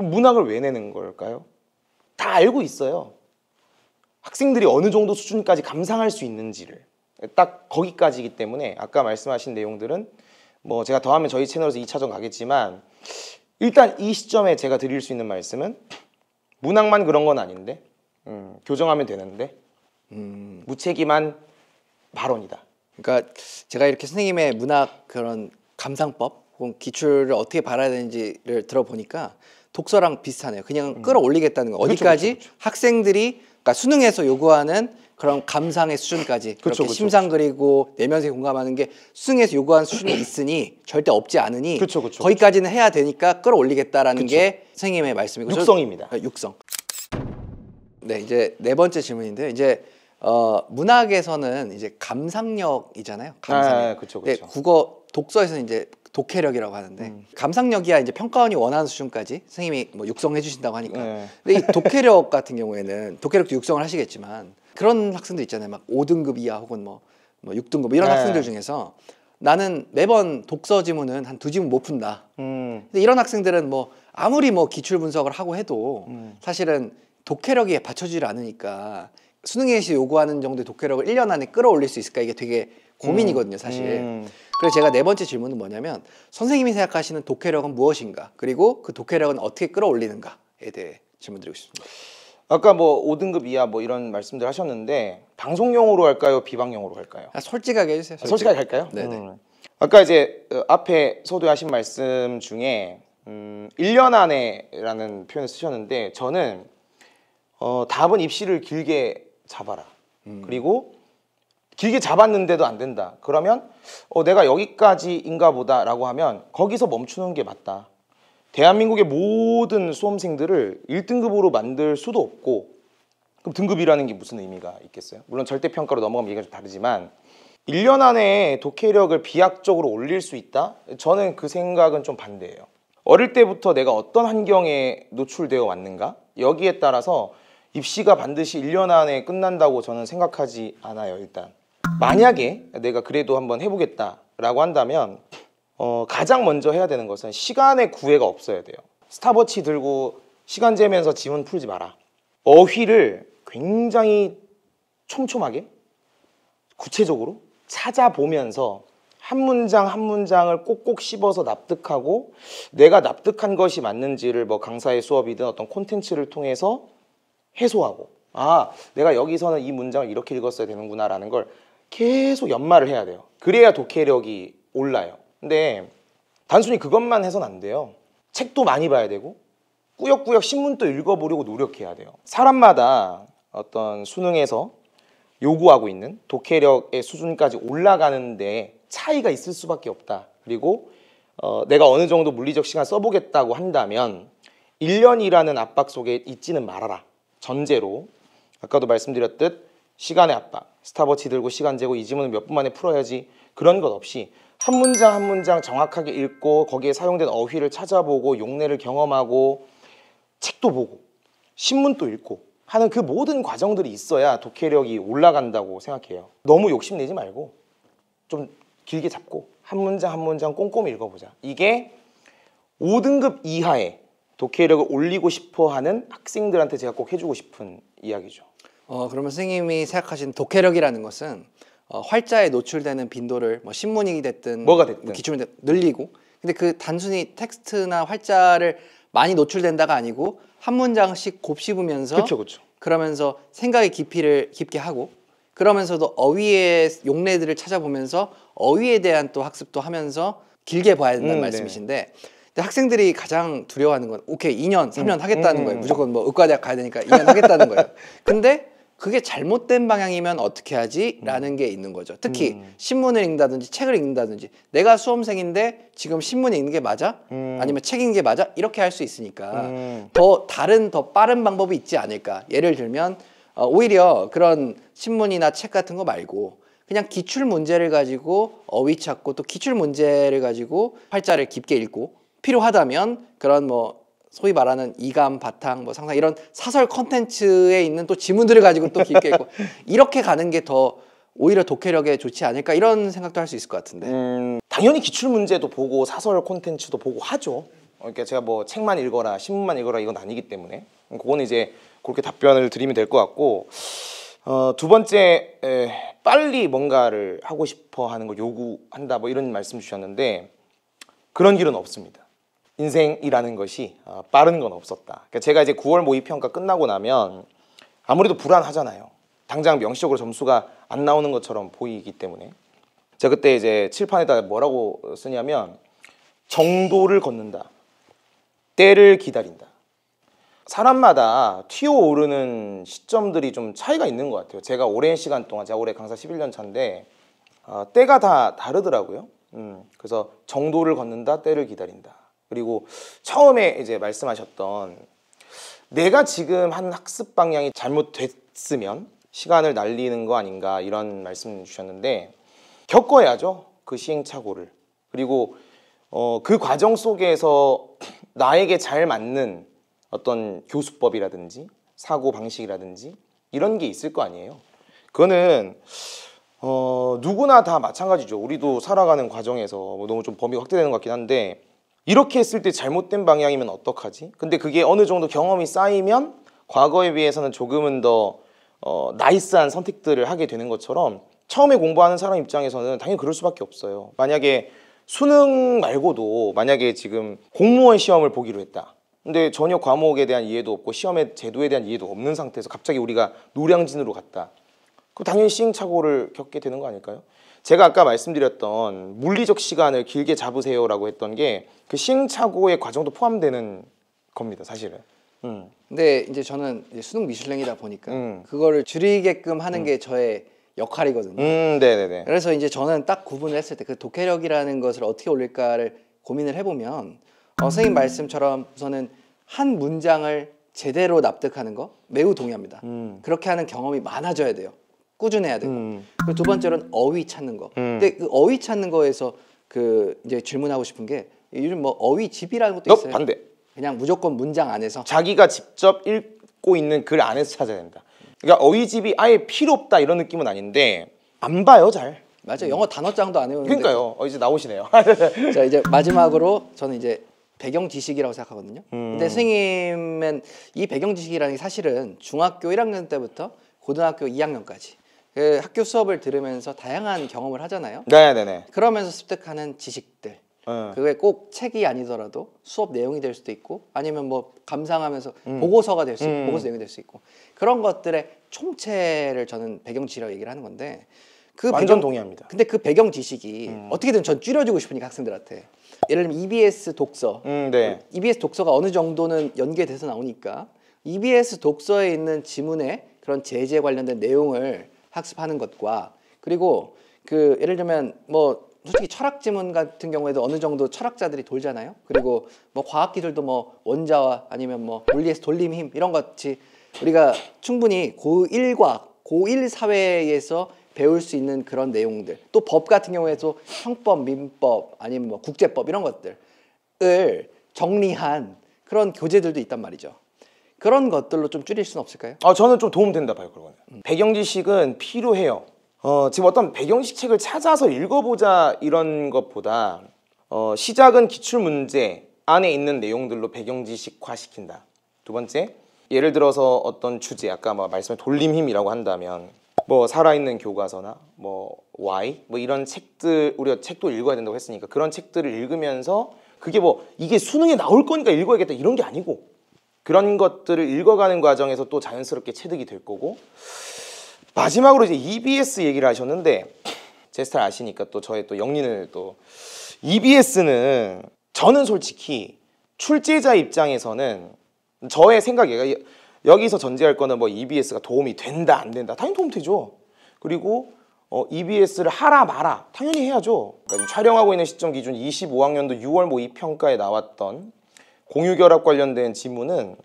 그럼 문학을 왜 내는 걸까요? 다 알고 있어요. 학생들이 어느 정도 수준까지 감상할 수 있는지를 딱 거기까지이기 때문에 아까 말씀하신 내용들은 뭐 제가 더하면 저희 채널에서 2차전 가겠지만 일단 이 시점에 제가 드릴 수 있는 말씀은 문학만 그런 건 아닌데 교정하면 되는데 무책임한 발언이다. 그러니까 제가 이렇게 선생님의 문학 그런 감상법 혹은 기출을 어떻게 바라야 되는지를 들어보니까 독서랑 비슷하네요. 그냥 끌어올리겠다는 거. 어디까지 그렇죠. 학생들이 그러니까 수능에서 요구하는 그런 감상의 수준까지 그렇게 심상 그리고 내면서 공감하는 게 수능에서 요구하는 수준이 있으니 절대 없지 않으니 거기까지는 해야 되니까 끌어올리겠다라는 게 선생님의 말씀이고 육성입니다. 육성. 네, 이제 네 번째 질문인데요. 이제 문학에서는 이제 감상력이잖아요. 감상력. 그렇죠. 네, 국어 독서에서는 이제 독해력이라고 하는데 감상력이야 이제 평가원이 원하는 수준까지 선생님이 뭐 육성해 주신다고 하니까. 근데 이 독해력 같은 경우에는 독해력도 육성을 하시겠지만 그런 학생들 있잖아요. 막 5등급 이하 혹은 뭐 6등급 이런 학생들 중에서 나는 매번 독서 지문은 한 2지문 못 푼다. 근데 이런 학생들은 뭐 아무리 뭐 기출 분석을 하고 해도 사실은 독해력이 받쳐주질 않으니까 수능에서 요구하는 정도의 독해력을 1년 안에 끌어올릴 수 있을까 이게 되게 고민이거든요, 사실. 그래서 제가 네 번째 질문은 뭐냐면 선생님이 생각하시는 독해력은 무엇인가? 그리고 그 독해력은 어떻게 끌어올리는가에 대해 질문드리고 싶습니다. 아까 뭐 5등급 이하 뭐 이런 말씀들 하셨는데 방송용으로 할까요? 비방용으로 할까요? 솔직하게 해주세요. 솔직하게 할까요? 네네. 아까 이제 앞에 소도하신 말씀 중에 1년 안에라는 표현을 쓰셨는데 저는 답은 입시를 길게 잡아라. 그리고 길게 잡았는데도 안 된다. 그러면 내가 여기까지인가 보다라고 하면 거기서 멈추는 게 맞다. 대한민국의 모든 수험생들을 1등급으로 만들 수도 없고 그럼 등급이라는 게 무슨 의미가 있겠어요? 물론 절대평가로 넘어가면 얘기가 좀 다르지만 1년 안에 독해력을 비약적으로 올릴 수 있다? 저는 그 생각은 좀 반대예요. 어릴 때부터 내가 어떤 환경에 노출되어 왔는가? 여기에 따라서 입시가 반드시 1년 안에 끝난다고 저는 생각하지 않아요. 일단 만약에 내가 그래도 한번 해보겠다라고 한다면 가장 먼저 해야 되는 것은 시간의 구애가 없어야 돼요. 스탑워치 들고 시간 재면서 지문 풀지 마라. 어휘를 굉장히 촘촘하게 구체적으로 찾아보면서 한 문장 한 문장을 꼭꼭 씹어서 납득하고 내가 납득한 것이 맞는지를 뭐 강사의 수업이든 어떤 콘텐츠를 통해서 해소하고 내가 여기서는 이 문장을 이렇게 읽었어야 되는구나 라는 걸 계속 연마를 해야 돼요. 그래야 독해력이 올라요. 근데 단순히 그것만 해서는 안 돼요. 책도 많이 봐야 되고 꾸역꾸역 신문도 읽어보려고 노력해야 돼요. 사람마다 어떤 수능에서 요구하고 있는 독해력의 수준까지 올라가는데 차이가 있을 수밖에 없다. 그리고 내가 어느 정도 물리적 시간 써보겠다고 한다면 1년이라는 압박 속에 있지는 말아라. 전제로 아까도 말씀드렸듯 시간의 압박, 스탑워치 들고 시간 재고 이 지문을 몇 분 만에 풀어야지 그런 것 없이 한 문장 한 문장 정확하게 읽고 거기에 사용된 어휘를 찾아보고 용례를 경험하고 책도 보고 신문도 읽고 하는 그 모든 과정들이 있어야 독해력이 올라간다고 생각해요. 너무 욕심내지 말고 좀 길게 잡고 한 문장 한 문장 꼼꼼히 읽어보자. 이게 5등급 이하의 독해력을 올리고 싶어하는 학생들한테 제가 꼭 해주고 싶은 이야기죠. 그러면 선생님이 생각하시는 독해력이라는 것은 활자에 노출되는 빈도를 뭐 신문이 됐든 뭐가 됐든 기출문제 늘리고 근데 그 단순히 텍스트나 활자를 많이 노출된다가 아니고 한 문장씩 곱씹으면서 그쵸. 그러면서 생각의 깊이를 깊게 하고 그러면서도 어휘의 용례들을 찾아보면서 어휘에 대한 또 학습도 하면서 길게 봐야 된다는 말씀이신데 근데 학생들이 가장 두려워하는 건 오케이 2년, 3년 하겠다는 거예요. 무조건 뭐 의과대학 가야 되니까 2년 하겠다는 거예요. 근데 그게 잘못된 방향이면 어떻게 하지? 라는 게 있는 거죠. 특히 신문을 읽는다든지 책을 읽는다든지 내가 수험생인데 지금 신문 읽는 게 맞아? 아니면 책 읽는 게 맞아? 이렇게 할 수 있으니까 더 다른 더 빠른 방법이 있지 않을까. 예를 들면 오히려 그런 신문이나 책 같은 거 말고 그냥 기출 문제를 가지고 어휘 찾고 또 기출 문제를 가지고 활자를 깊게 읽고 필요하다면 그런 뭐 소위 말하는 이감, 바탕, 뭐 상상 이런 사설 컨텐츠에 있는 또 지문들을 가지고 또 깊게 읽고 이렇게 가는 게 더 오히려 독해력에 좋지 않을까 이런 생각도 할 수 있을 것 같은데. 당연히 기출 문제도 보고 사설 콘텐츠도 보고 하죠. 그러니까 제가 뭐 책만 읽어라, 신문만 읽어라 이건 아니기 때문에 그거는 이제 그렇게 답변을 드리면 될 것 같고 두 번째 빨리 뭔가를 하고 싶어 하는 걸 요구한다 뭐 이런 말씀 주셨는데 그런 길은 없습니다. 인생이라는 것이 빠른 건 없었다. 그러니까 제가 이제 9월 모의평가 끝나고 나면 아무래도 불안하잖아요. 당장 명시적으로 점수가 안 나오는 것처럼 보이기 때문에 제가 그때 이제 칠판에다 뭐라고 쓰냐면 정도를 걷는다. 때를 기다린다. 사람마다 튀어오르는 시점들이 좀 차이가 있는 것 같아요. 제가 오랜 시간 동안, 제가 올해 강사 11년 차인데 때가 다 다르더라고요. 그래서 정도를 걷는다, 때를 기다린다. 그리고 처음에 이제 말씀하셨던 내가 지금 한 학습 방향이 잘못됐으면 시간을 날리는 거 아닌가 이런 말씀 주셨는데 겪어야죠. 그 시행착오를. 그리고 그 과정 속에서 나에게 잘 맞는 어떤 교수법이라든지 사고 방식이라든지 이런 게 있을 거 아니에요. 그거는 누구나 다 마찬가지죠. 우리도 살아가는 과정에서 너무 좀 범위가 확대되는 것 같긴 한데 이렇게 했을 때 잘못된 방향이면 어떡하지? 근데 그게 어느 정도 경험이 쌓이면 과거에 비해서는 조금은 더 나이스한 선택들을 하게 되는 것처럼 처음에 공부하는 사람 입장에서는 당연히 그럴 수밖에 없어요. 만약에 수능 말고도 만약에 지금 공무원 시험을 보기로 했다. 근데 전혀 과목에 대한 이해도 없고 시험의 제도에 대한 이해도 없는 상태에서 갑자기 우리가 노량진으로 갔다. 그럼 당연히 시행착오를 겪게 되는 거 아닐까요? 제가 아까 말씀드렸던 물리적 시간을 길게 잡으세요라고 했던 게 그 시행착오의 과정도 포함되는 겁니다, 사실은. 근데 이제 저는 이제 수능 미슐랭이다 보니까 그거를 줄이게끔 하는 게 저의 역할이거든요. 네네네. 그래서 이제 저는 딱 구분을 했을 때 그 독해력이라는 것을 어떻게 올릴까를 고민을 해보면 선생님 말씀처럼 우선은 한 문장을 제대로 납득하는 거 매우 동의합니다. 그렇게 하는 경험이 많아져야 돼요. 꾸준해야 되고. 그리고 두 번째로는 어휘 찾는 거. 근데 그 어휘 찾는 거에서 그 이제 질문하고 싶은 게 요즘 뭐 어휘집이라는 것도 있어요. 반대. 그냥 무조건 문장 안에서. 자기가 직접 읽고 있는 글 안에서 찾아야 된다. 그러니까 어휘집이 아예 필요 없다 이런 느낌은 아닌데 안 봐요, 잘. 맞아요. 영어 단어장도 안 외우는데. 그러니까요. 이제 나오시네요. 자, 이제 마지막으로 저는 이제 배경 지식이라고 생각하거든요. 근데 선생님은 이 배경 지식이라는 게 사실은 중학교 1학년 때부터 고등학교 2학년까지 그 학교 수업을 들으면서 다양한 경험을 하잖아요. 네네네. 그러면서 습득하는 지식들. 그게 꼭 책이 아니더라도 수업 내용이 될 수도 있고 아니면 뭐 감상하면서 보고서가 될 수 있고 보고서 내용이 될 수 있고 그런 것들의 총체를 저는 배경 지식이라고 얘기를 하는 건데 그 완전 동의합니다. 근데 그 배경 지식이 어떻게든 전 줄여주고 싶으니까 학생들한테 예를 들면 EBS 독서 네. EBS 독서가 어느 정도는 연계돼서 나오니까 EBS 독서에 있는 지문의 그런 제재 관련된 내용을 학습하는 것과 그리고 그 예를 들면 뭐 솔직히 철학 지문 같은 경우에도 어느 정도 철학자들이 돌잖아요. 그리고 뭐 과학기술도 뭐 원자와 아니면 뭐 물리에서 돌림 힘 이런 것 같이 우리가 충분히 고1과 고1 사회에서 배울 수 있는 그런 내용들 또 법 같은 경우에도 형법, 민법 아니면 뭐 국제법 이런 것들을 정리한 그런 교재들도 있단 말이죠. 그런 것들로 좀 줄일 수는 없을까요? 저는 좀 도움된다 봐요, 그거는. 배경 지식은 필요해요. 지금 어떤 배경식 책을 찾아서 읽어보자 이런 것보다 시작은 기출문제 안에 있는 내용들로 배경지식화 시킨다. 두 번째, 예를 들어서 어떤 주제, 아까 말씀한 돌림힘이라고 한다면 뭐 살아있는 교과서나 뭐 Y 뭐 이런 책들 우리가 책도 읽어야 된다고 했으니까 그런 책들을 읽으면서 그게 뭐 이게 수능에 나올 거니까 읽어야겠다 이런 게 아니고 그런 것들을 읽어가는 과정에서 또 자연스럽게 체득이 될 거고 마지막으로 이제 EBS 얘기를 하셨는데 제 스타일 아시니까 또 저의 또 영린을 또 EBS는 저는 솔직히 출제자 입장에서는 저의 생각이에요. 여기서 전제할 거는 뭐 EBS가 도움이 된다 안 된다 당연히 도움 되죠. 그리고 EBS를 하라 마라 당연히 해야죠. 그러니까 촬영하고 있는 시점 기준 25학년도 6월 모의평가에 나왔던 공유결합 관련된 지문은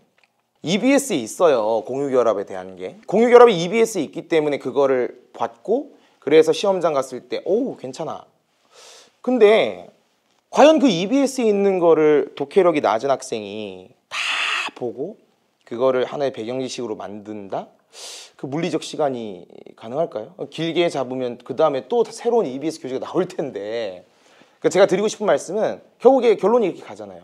EBS에 있어요. 공유결합에 대한 게. 공유결합에 EBS에 있기 때문에 그거를 봤고 그래서 시험장 갔을 때 오 괜찮아. 근데 과연 그 EBS에 있는 거를 독해력이 낮은 학생이 다 보고 그거를 하나의 배경지식으로 만든다? 그 물리적 시간이 가능할까요? 길게 잡으면 그 다음에 또 새로운 EBS 교재가 나올 텐데 그러니까 제가 드리고 싶은 말씀은 결국에 결론이 이렇게 가잖아요.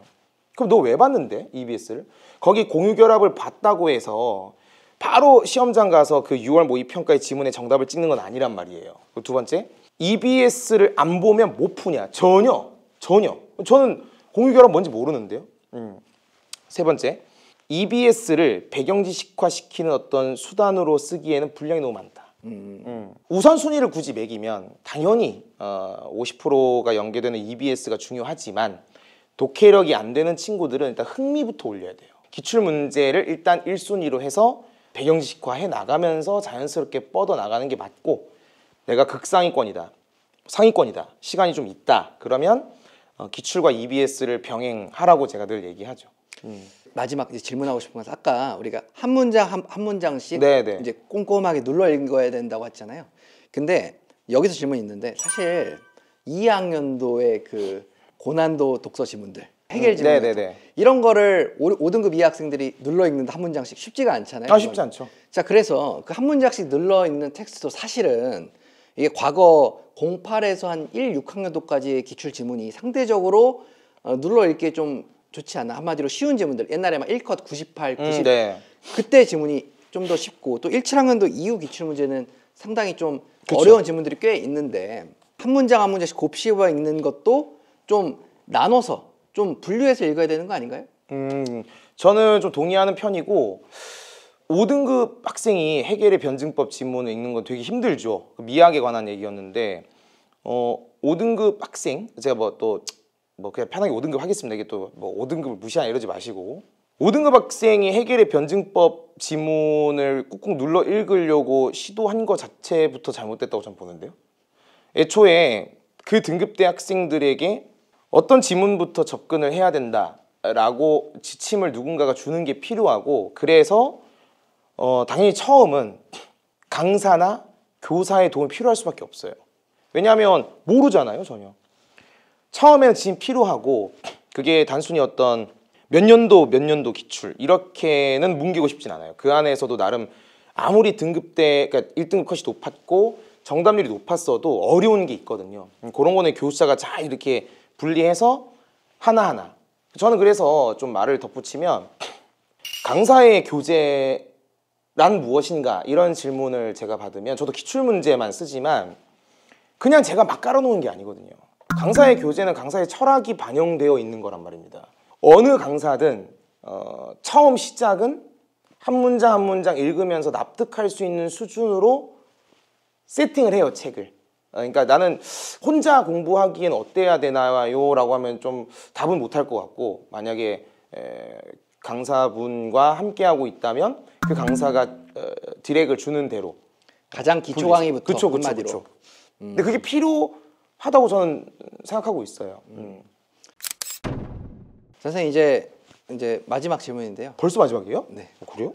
그럼 너 왜 봤는데 EBS를? 거기 공유결합을 봤다고 해서 바로 시험장 가서 그 6월 모의평가의 지문에 정답을 찍는 건 아니란 말이에요. 두 번째, EBS를 안 보면 못 푸냐? 전혀. 저는 공유결합 뭔지 모르는데요. 세 번째, EBS를 배경지식화시키는 어떤 수단으로 쓰기에는 분량이 너무 많다. 우선순위를 굳이 매기면 당연히 50%가 연계되는 EBS가 중요하지만 독해력이 안 되는 친구들은 일단 흥미부터 올려야 돼요. 기출문제를 일단 1순위로 해서 배경지식화해 나가면서 자연스럽게 뻗어 나가는 게 맞고, 내가 극상위권이다, 상위권이다, 시간이 좀 있다, 그러면 기출과 EBS를 병행하라고 제가 늘 얘기하죠. 마지막 이제 질문하고 싶은 것은 아까 우리가 한 문장 한 문장씩 네네. 이제 꼼꼼하게 눌러 읽어야 된다고 했잖아요. 근데 여기서 질문이 있는데 사실 2학년도의 그 고난도 독서 지문들, 해결 지문 네네네. 이런 거를 5등급 이하학생들이 눌러 읽는다 한 문장씩 쉽지가 않잖아요. 쉽지 않죠. 자, 그래서 그 한 문장씩 눌러 읽는 텍스트도 사실은 이게 과거 08에서 한 1, 6학년도까지의 기출 지문이 상대적으로 눌러 읽기에 좀 좋지 않나. 한마디로 쉬운 지문들, 옛날에 막 1컷 98, 90 네. 그때 지문이 좀 더 쉽고, 또 17학년도 이후 기출 문제는 상당히 좀 그쵸. 어려운 지문들이 꽤 있는데 한 문장 한 문장씩 곱씹어 읽는 것도 좀 나눠서 좀 분류해서 읽어야 되는 거 아닌가요? 저는 좀 동의하는 편이고, 5등급 학생이 해겔의 변증법 지문을 읽는 건 되게 힘들죠. 미학에 관한 얘기였는데 5등급 학생, 제가 뭐 그냥 편하게 5등급 하겠습니다. 이게 또 뭐 5등급을 무시하냐 이러지 마시고, 5등급 학생이 해겔의 변증법 지문을 꾹꾹 눌러 읽으려고 시도한 것 자체부터 잘못됐다고 저는 보는데요. 애초에 그 등급대 학생들에게 어떤 지문부터 접근을 해야 된다라고 지침을 누군가가 주는 게 필요하고, 그래서 당연히 처음은 강사나 교사의 도움이 필요할 수밖에 없어요. 왜냐하면 모르잖아요, 전혀. 처음에는 지금 필요하고, 그게 단순히 어떤 몇 년도 기출 이렇게는 뭉개고 싶진 않아요. 그 안에서도 나름 아무리 등급대, 그러니까 1등급 컷이 높았고 정답률이 높았어도 어려운 게 있거든요. 그런 거는 교사가 잘 이렇게 분리해서 하나하나. 저는 그래서 좀 말을 덧붙이면, 강사의 교재란 무엇인가 이런 질문을 제가 받으면 저도 기출문제만 쓰지만 그냥 제가 막 깔아놓은 게 아니거든요. 강사의 교재는 강사의 철학이 반영되어 있는 거란 말입니다. 어느 강사든 처음 시작은 한 문장 한 문장 읽으면서 납득할 수 있는 수준으로 세팅을 해요, 책을. 그러니까 나는 혼자 공부하기엔 어때야 되나요? 라고 하면 좀 답은 못할 것 같고, 만약에 강사분과 함께하고 있다면 그 강사가 디렉을 주는 대로 가장 기초 강의부터. 그쵸. 한마디로. 근데 그게 필요하다고 저는 생각하고 있어요. 선생님 이제 마지막 질문인데요. 벌써 마지막이에요? 네. 그래요?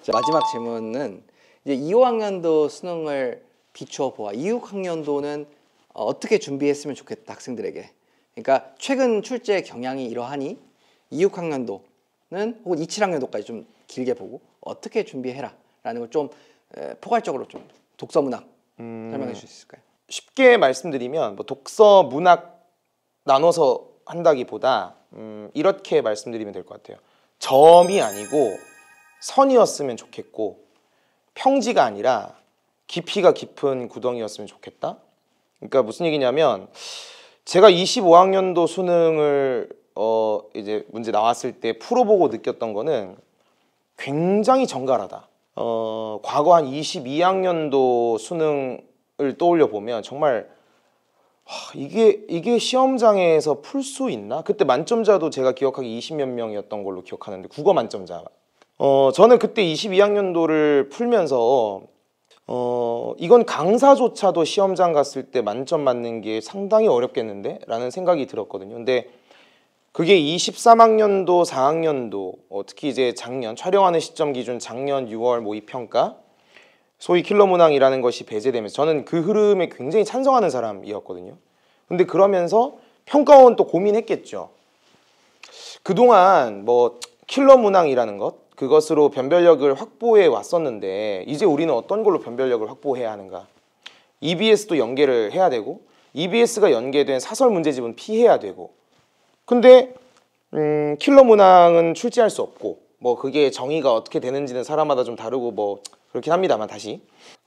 자, 마지막 질문은 이제 2, 5학년도 수능을 비추어 보아 2, 6학년도는 어떻게 준비했으면 좋겠다, 학생들에게. 그러니까 최근 출제 경향이 이러하니 2, 6학년도는 혹은 2, 7학년도까지 좀 길게 보고 어떻게 준비해라 라는 걸 좀 포괄적으로 좀 독서 문학 설명해 주실 수 있을까요? 쉽게 말씀드리면 뭐 독서 문학 나눠서 한다기보다 이렇게 말씀드리면 될 것 같아요. 점이 아니고 선이었으면 좋겠고, 평지가 아니라 깊이가 깊은 구덩이였으면 좋겠다. 그러니까 무슨 얘기냐면, 제가 25학년도 수능을 이제 문제 나왔을 때 풀어보고 느꼈던 거는 굉장히 정갈하다. 과거 한 22학년도 수능을 떠올려 보면 정말 이게 시험장에서 풀 수 있나? 그때 만점자도 제가 기억하기 20몇 명이었던 걸로 기억하는데, 국어 만점자. 저는 그때 22학년도를 풀면서 이건 강사조차도 시험장 갔을 때 만점 맞는 게 상당히 어렵겠는데? 라는 생각이 들었거든요. 근데 그게 23학년도, 4학년도, 특히 이제 작년, 촬영하는 시점 기준 작년 6월 모의평가, 소위 킬러 문항이라는 것이 배제되면서 저는 그 흐름에 굉장히 찬성하는 사람이었거든요. 근데 그러면서 평가원 또 고민했겠죠. 그동안 뭐 킬러 문항이라는 것, 그것으로 변별력을 확보해 왔었는데 이제 우리는 어떤 걸로 변별력을 확보해야 하는가. EBS도 연계를 해야 되고, EBS가 연계된 사설 문제집은 피해야 되고, 근데 킬러 문항은 출제할 수 없고 뭐 그게 정의가 어떻게 되는지는 사람마다 좀 다르고 뭐 그렇긴 합니다만 다시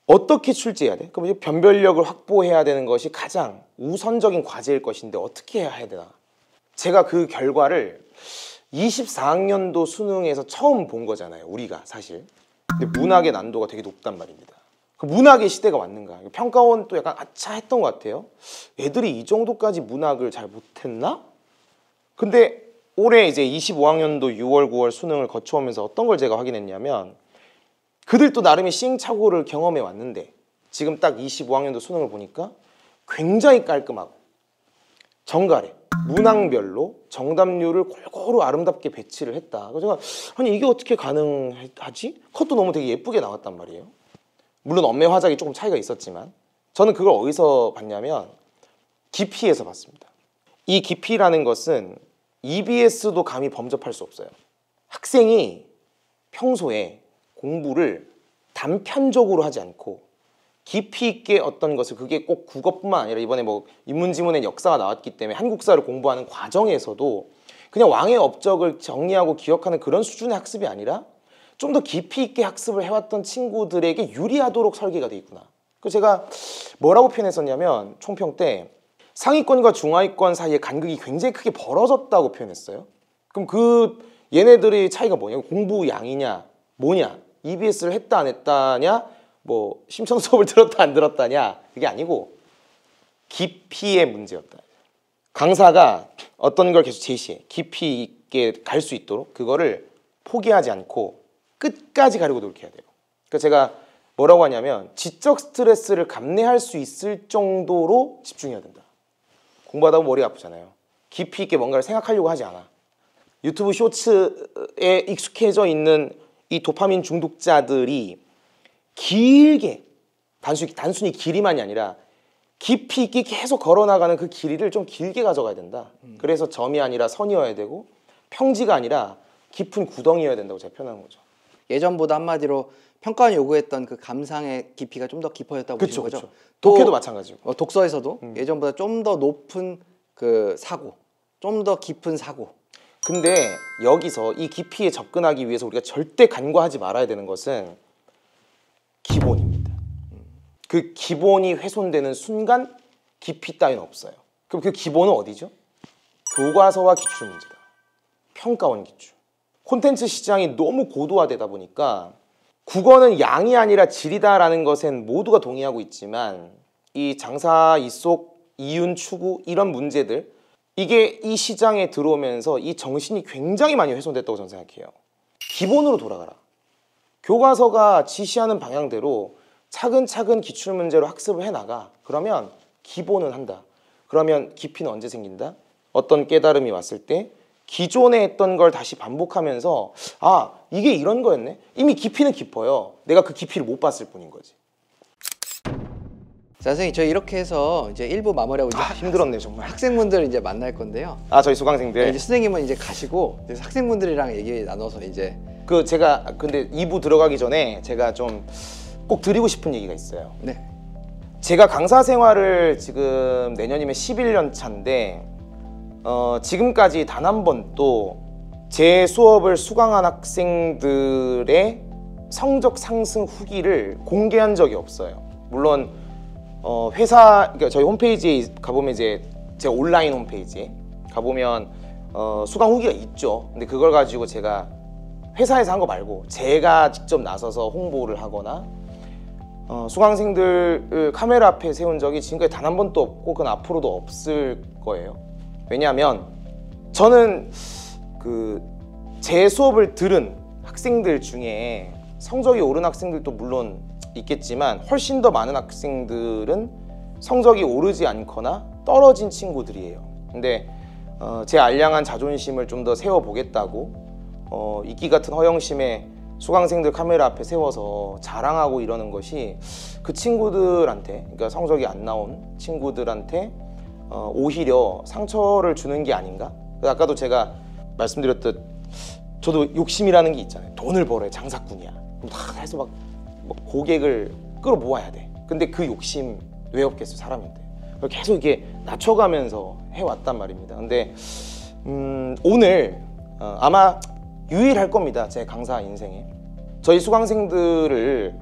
어떻게 출제해야 돼? 그럼 이제 변별력을 확보해야 되는 것이 가장 우선적인 과제일 것인데 어떻게 해야 되나? 제가 그 결과를 24학년도 수능에서 처음 본 거잖아요, 우리가 사실. 근데 문학의 난도가 되게 높단 말입니다. 그 문학의 시대가 왔는가? 평가원 또 약간 아차 했던 것 같아요. 애들이 이 정도까지 문학을 잘 못했나? 근데 올해 이제 25학년도 6월, 9월 수능을 거쳐오면서 어떤 걸 제가 확인했냐면 그들도 나름의 시행착오를 경험해 왔는데 지금 딱 25학년도 수능을 보니까 굉장히 깔끔하고 정갈해. 문항별로 정답률을 골고루 아름답게 배치를 했다. 그래서 제가 아니 이게 어떻게 가능하지? 컷도 너무 되게 예쁘게 나왔단 말이에요. 물론 엄매 화작이 조금 차이가 있었지만 저는 그걸 어디서 봤냐면 기피에서 봤습니다. 이 기피라는 것은 EBS도 감히 범접할 수 없어요. 학생이 평소에 공부를 단편적으로 하지 않고 깊이 있게 어떤 것을 그게 꼭 국어뿐만 아니라 이번에 뭐 인문지문의 역사가 나왔기 때문에 한국사를 공부하는 과정에서도 그냥 왕의 업적을 정리하고 기억하는 그런 수준의 학습이 아니라 좀 더 깊이 있게 학습을 해왔던 친구들에게 유리하도록 설계가 돼 있구나. 그래서 제가 뭐라고 표현했었냐면 총평 때 상위권과 중하위권 사이의 간극이 굉장히 크게 벌어졌다고 표현했어요. 그럼 그 얘네들의 차이가 뭐냐? 공부 양이냐 뭐냐? EBS를 했다 안 했다냐? 뭐 심층 수업을 들었다 안 들었다냐? 그게 아니고 깊이의 문제였다. 강사가 어떤 걸 계속 제시해 깊이 있게 갈 수 있도록 그거를 포기하지 않고 끝까지 가려고 노력해야 돼요. 그래서 제가 뭐라고 하냐면 지적 스트레스를 감내할 수 있을 정도로 집중해야 된다. 공부하다 보면 머리가 아프잖아요. 깊이 있게 뭔가를 생각하려고 하지 않아. 유튜브 쇼츠에 익숙해져 있는 이 도파민 중독자들이 길게 단순히 길이만이 아니라 깊이 있게 계속 걸어나가는 그 길이를 좀 길게 가져가야 된다. 그래서 점이 아니라 선이어야 되고 평지가 아니라 깊은 구덩이여야 된다고 제가 표현하는 거죠. 예전보다 한마디로 평가원이 요구했던 그 감상의 깊이가 좀 더 깊어졌다고 보시는 거죠? 그쵸. 독해도 마찬가지고. 독서에서도 예전보다 좀 더 높은 그 사고, 좀 더 깊은 사고. 근데 여기서 이 깊이에 접근하기 위해서 우리가 절대 간과하지 말아야 되는 것은 기본입니다. 그 기본이 훼손되는 순간 깊이 따위는 없어요. 그럼 그 기본은 어디죠? 교과서와 기출문제다. 평가원 기출. 콘텐츠 시장이 너무 고도화되다 보니까 국어는 양이 아니라 질이다라는 것엔 모두가 동의하고 있지만 이 장사, 이속, 이윤 추구 이런 문제들 이게 이 시장에 들어오면서 이 정신이 굉장히 많이 훼손됐다고 저는 생각해요. 기본으로 돌아가라. 교과서가 지시하는 방향대로 차근차근 기출문제로 학습을 해나가. 그러면 기본은 한다. 그러면 깊이는 언제 생긴다? 어떤 깨달음이 왔을 때 기존에 했던 걸 다시 반복하면서 아 이게 이런 거였네? 이미 깊이는 깊어요. 내가 그 깊이를 못 봤을 뿐인 거지. 자, 선생님 저희 이렇게 해서 이제 1부 마무리하고 이제 힘들었네 정말. 학생분들 이제 만날 건데요. 아 저희 수강생들. 이제 선생님은 이제 가시고 이제 학생분들이랑 얘기 나눠서 이제 그 제가 근데 2부 들어가기 전에 제가 좀 꼭 드리고 싶은 얘기가 있어요. 네. 제가 강사 생활을 지금 내년이면 11년 차인데 지금까지 단 한 번도 제 수업을 수강한 학생들의 성적 상승 후기를 공개한 적이 없어요. 물론 그러니까 저희 홈페이지에 가보면 이제 제 온라인 홈페이지에 가보면 수강 후기가 있죠. 근데 그걸 가지고 제가 회사에서 한 거 말고 제가 직접 나서서 홍보를 하거나 수강생들을 카메라 앞에 세운 적이 지금까지 단 한 번도 없고 그건 앞으로도 없을 거예요. 왜냐하면 저는 제 수업을 들은 학생들 중에 성적이 오른 학생들도 물론 있겠지만 훨씬 더 많은 학생들은 성적이 오르지 않거나 떨어진 친구들이에요. 근데 제 알량한 자존심을 좀 더 세워보겠다고 이끼 같은 허영심에 수강생들 카메라 앞에 세워서 자랑하고 이러는 것이 그 친구들한테, 그러니까 성적이 안 나온 친구들한테 오히려 상처를 주는 게 아닌가? 아까도 제가 말씀드렸듯 저도 욕심이라는 게 있잖아요. 돈을 벌어야 장사꾼이야. 다 해서 막 고객을 끌어모아야 돼. 근데 그 욕심 왜 없겠어요, 사람인데. 계속 이렇게 낮춰가면서 해왔단 말입니다. 근데 오늘 아마 유일할 겁니다. 제 강사 인생에. 저희 수강생들을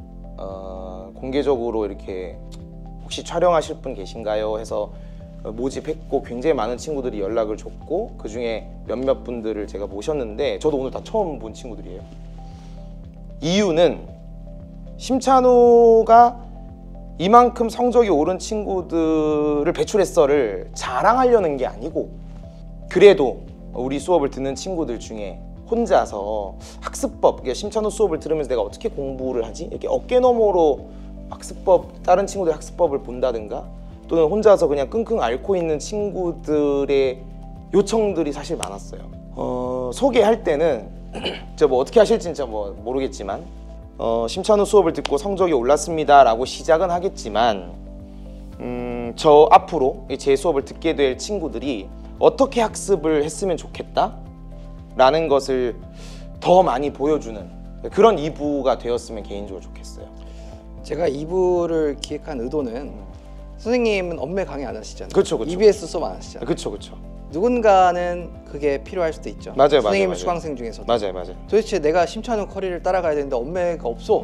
공개적으로 이렇게 혹시 촬영하실 분 계신가요? 해서 모집했고 굉장히 많은 친구들이 연락을 줬고 그 중에 몇몇 분들을 제가 모셨는데 저도 오늘 다 처음 본 친구들이에요. 이유는 심찬우가 이만큼 성적이 오른 친구들을 배출했어를 자랑하려는 게 아니고 그래도 우리 수업을 듣는 친구들 중에 혼자서 학습법, 심찬우 수업을 들으면서 내가 어떻게 공부를 하지? 이렇게 어깨너머로 학습법, 다른 친구들 학습법을 본다든가 또는 혼자서 그냥 끙끙 앓고 있는 친구들의 요청들이 사실 많았어요. 소개할 때는 저 뭐 어떻게 하실지는 진짜 뭐 모르겠지만 심찬우 수업을 듣고 성적이 올랐습니다 라고 시작은 하겠지만 저 앞으로 제 수업을 듣게 될 친구들이 어떻게 학습을 했으면 좋겠다 라는 것을 더 많이 보여주는 그런 2부가 되었으면 개인적으로 좋겠어요. 제가 2부를 기획한 의도는 선생님은 엄매 강의 안 하시잖아요. 그렇죠, 그렇죠. EBS 수업 안 하시잖아요. 그렇죠, 그렇죠. 누군가는 그게 필요할 수도 있죠. 맞아요, 선생님 맞아요. 수강생 중에서도. 맞아요, 맞아요. 도대체 내가 심찬우 커리를 따라가야 되는데 엄매가 없어.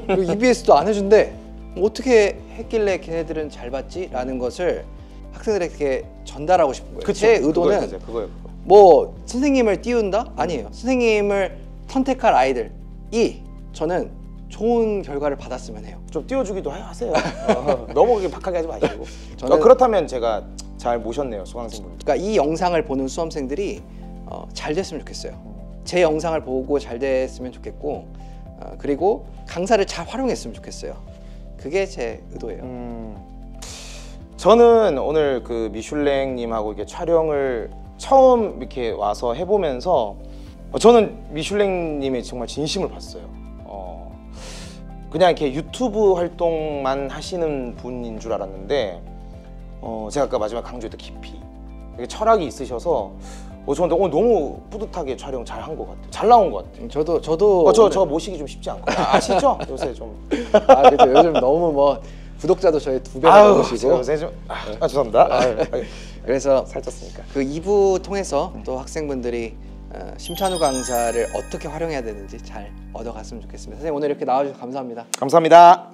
그리고 EBS도 안 해준대. 어떻게 했길래 걔네들은 잘 봤지? 라는 것을 학생들에게 전달하고 싶은 거예요. 그쵸, 제 의도는 그거예요. 뭐 선생님을 띄운다? 아니에요. 선생님을 선택할 아이들이 저는 좋은 결과를 받았으면 해요. 좀 띄워주기도 하세요. 너무 그렇게 박하게 하지 마시고. 저는 그렇다면 제가 잘 모셨네요, 수강생분들. 그러니까 이 영상을 보는 수험생들이 잘 됐으면 좋겠어요. 제 영상을 보고 잘 됐으면 좋겠고 그리고 강사를 잘 활용했으면 좋겠어요. 그게 제 의도예요. 저는 오늘 그 미슐랭님하고 이렇게 촬영을 처음 이렇게 와서 해보면서 저는 미슐랭님의 정말 진심을 봤어요. 그냥 이렇게 유튜브 활동만 하시는 분인 줄 알았는데 제가 아까 마지막 강조했던 깊이 되게 철학이 있으셔서 저한테 오늘 너무 뿌듯하게 촬영 잘 한 것 같아요. 잘 나온 것 같아요. 저도 저 모시기 좀 쉽지 않거든요. 아시죠? 요새 좀 그렇죠. 요즘 너무 뭐 구독자도 저희 2배나 넘으시고 요새 좀 죄송합니다. 그래서 살쪘으니까. 그 2부 통해서 또 학생분들이 심찬우 강사를 어떻게 활용해야 되는지 잘 얻어갔으면 좋겠습니다. 선생님 오늘 이렇게 나와주셔서 감사합니다. 감사합니다.